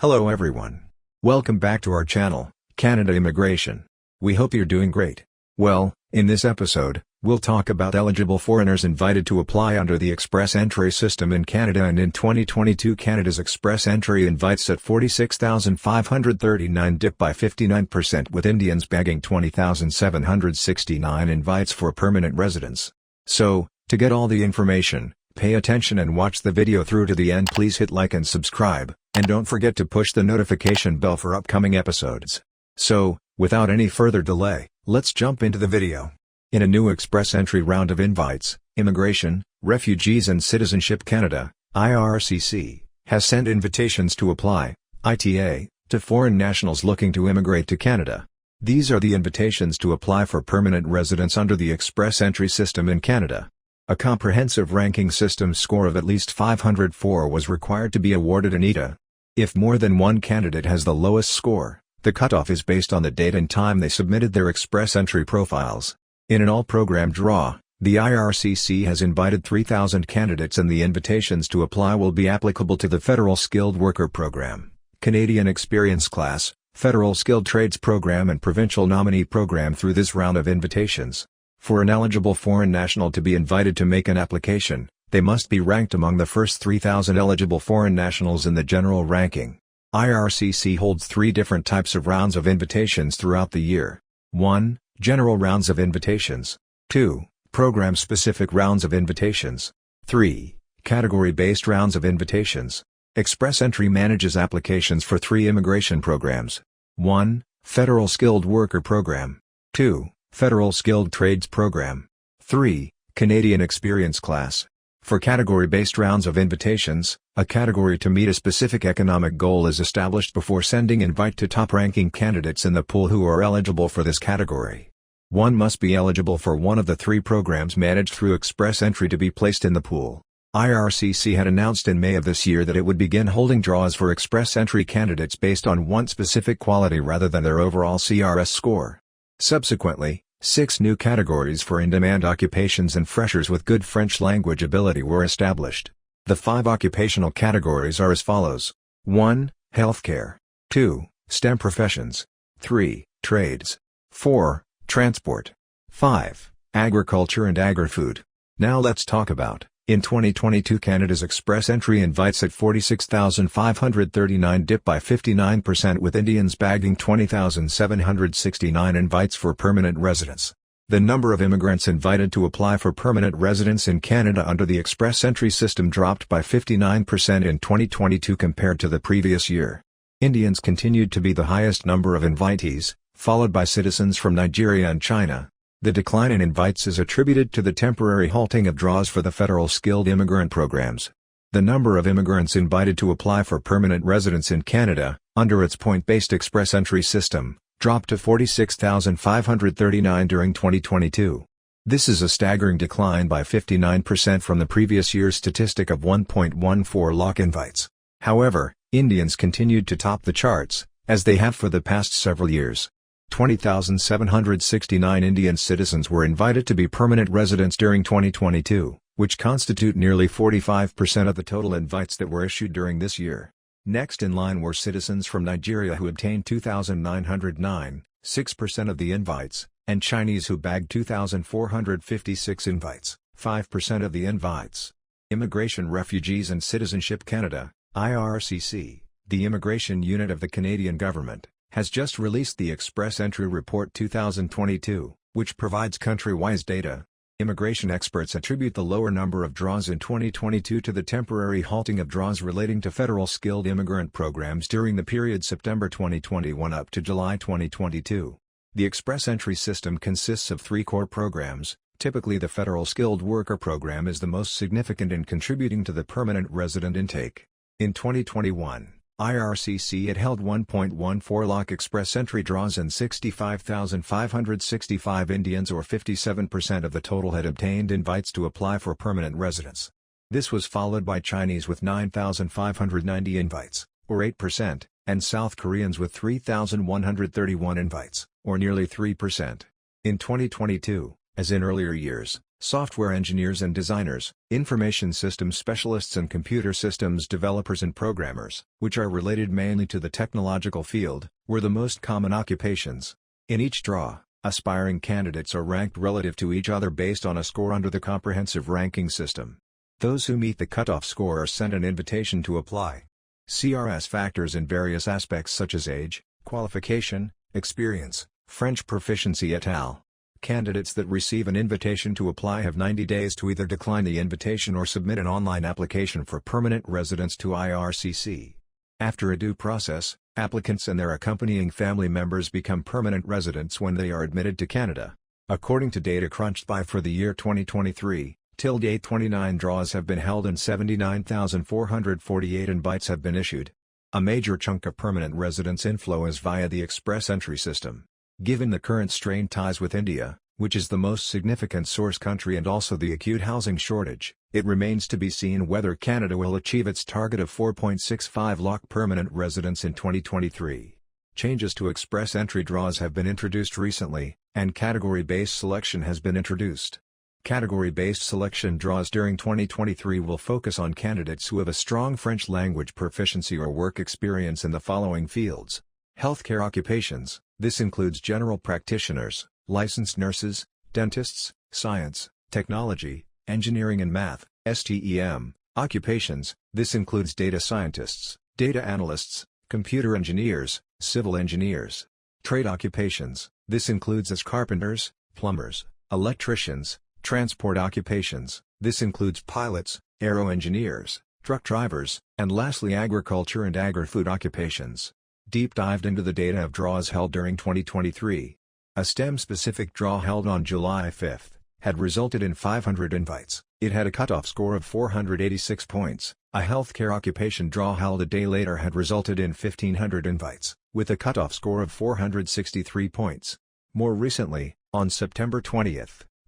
Hello everyone. Welcome back to our channel, Canada Immigration. We hope you're doing great. Well, in this episode, we'll talk about eligible foreigners invited to apply under the express entry system in Canada, and in 2022 Canada's express entry invites at 46,539 dipped by 59%, with Indians bagging 20,769 invites for permanent residence. So, to get all the information, pay attention and watch the video through to the end. Please hit like and subscribe, and don't forget to push the notification bell for upcoming episodes. So, without any further delay, let's jump into the video. In a new express entry round of invites, Immigration, Refugees and Citizenship Canada, IRCC, has sent invitations to apply, ITA, to foreign nationals looking to immigrate to Canada. These are the invitations to apply for permanent residence under the express entry system in Canada. A comprehensive ranking system score of at least 504 was required to be awarded an ITA. If more than one candidate has the lowest score, the cutoff is based on the date and time they submitted their express entry profiles. In an all-program draw, the IRCC has invited 3,000 candidates, and the invitations to apply will be applicable to the Federal Skilled Worker Program, Canadian Experience Class, Federal Skilled Trades Program and Provincial Nominee Program through this round of invitations. For an eligible foreign national to be invited to make an application, they must be ranked among the first 3,000 eligible foreign nationals in the general ranking. IRCC holds three different types of rounds of invitations throughout the year. 1. General rounds of invitations. 2. Program-specific rounds of invitations. 3. Category-based rounds of invitations. Express Entry manages applications for three immigration programs. 1. Federal Skilled Worker Program. 2. Federal Skilled Trades Program. 3. Canadian Experience Class. For category-based rounds of invitations, a category to meet a specific economic goal is established before sending invite to top-ranking candidates in the pool who are eligible for this category. One must be eligible for one of the three programs managed through express entry to be placed in the pool. IRCC had announced in May of this year that it would begin holding draws for express entry candidates based on one specific quality rather than their overall CRS score. Subsequently, 6 new categories for in-demand occupations and freshers with good French language ability were established. The 5 occupational categories are as follows. 1. Healthcare. 2. STEM professions. 3. Trades. 4. Transport. 5. Agriculture and agri-food. Now let's talk about, in 2022 Canada's express entry invites at 46,539 dipped by 59%, with Indians bagging 20,769 invites for permanent residence. The number of immigrants invited to apply for permanent residence in Canada under the express entry system dropped by 59% in 2022 compared to the previous year. Indians continued to be the highest number of invitees, followed by citizens from Nigeria and China. The decline in invites is attributed to the temporary halting of draws for the federal skilled immigrant programs. The number of immigrants invited to apply for permanent residence in Canada, under its point-based express entry system, dropped to 46,539 during 2022. This is a staggering decline by 59% from the previous year's statistic of 1.14 lakh invites. However, Indians continued to top the charts, as they have for the past several years. 20,769 Indian citizens were invited to be permanent residents during 2022, which constitute nearly 45% of the total invites that were issued during this year. Next in line were citizens from Nigeria, who obtained 2,909, 6% of the invites, and Chinese, who bagged 2,456 invites, 5% of the invites. Immigration, Refugees and Citizenship Canada, IRCC, the immigration unit of the Canadian government, has just released the Express Entry Report 2022, which provides country-wise data. Immigration experts attribute the lower number of draws in 2022 to the temporary halting of draws relating to federal skilled immigrant programs during the period September 2021 up to July 2022. The Express Entry system consists of 3 core programs. Typically, the Federal Skilled Worker Program is the most significant in contributing to the permanent resident intake. In 2021, IRCC had held 1.14 lakh express entry draws, and 65,565 Indians, or 57% of the total, had obtained invites to apply for permanent residence. This was followed by Chinese with 9,590 invites, or 8%, and South Koreans with 3,131 invites, or nearly 3%. In 2022, as in earlier years, software engineers and designers, information systems specialists and computer systems developers and programmers, which are related mainly to the technological field, were the most common occupations. In each draw, aspiring candidates are ranked relative to each other based on a score under the comprehensive ranking system. Those who meet the cutoff score are sent an invitation to apply. CRS factors in various aspects such as age, qualification, experience, French proficiency et al. Candidates that receive an invitation to apply have 90 days to either decline the invitation or submit an online application for permanent residence to IRCC. After a due process, applicants and their accompanying family members become permanent residents when they are admitted to Canada. According to data crunched by for the year 2023, till date 29 draws have been held and 79,448 invites have been issued. A major chunk of permanent residence inflow is via the express entry system. Given the current strained ties with India, which is the most significant source country and also the acute housing shortage, it remains to be seen whether Canada will achieve its target of 4.65 lakh permanent residents in 2023. Changes to express entry draws have been introduced recently, and category-based selection has been introduced. Category-based selection draws during 2023 will focus on candidates who have a strong French language proficiency or work experience in the following fields. Healthcare occupations, this includes general practitioners, licensed nurses, dentists, science, technology, engineering and math, STEM, occupations, this includes data scientists, data analysts, computer engineers, civil engineers. Trade occupations, this includes as carpenters, plumbers, electricians. Transport occupations, this includes pilots, aero engineers, truck drivers, and lastly agriculture and agri-food occupations. Deep dived into the data of draws held during 2023. A STEM-specific draw held on July 5 had resulted in 500 invites. It had a cutoff score of 486 points. A healthcare occupation draw held a day later had resulted in 1,500 invites, with a cutoff score of 463 points. More recently, on September 20,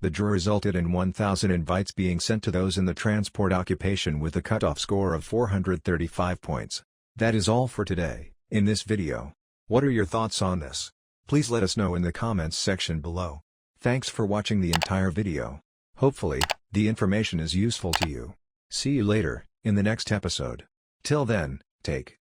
the draw resulted in 1,000 invites being sent to those in the transport occupation with a cutoff score of 435 points. That is all for today, in this video. What are your thoughts on this? Please let us know in the comments section below. Thanks for watching the entire video. Hopefully, the information is useful to you. See you later, in the next episode. Till then, take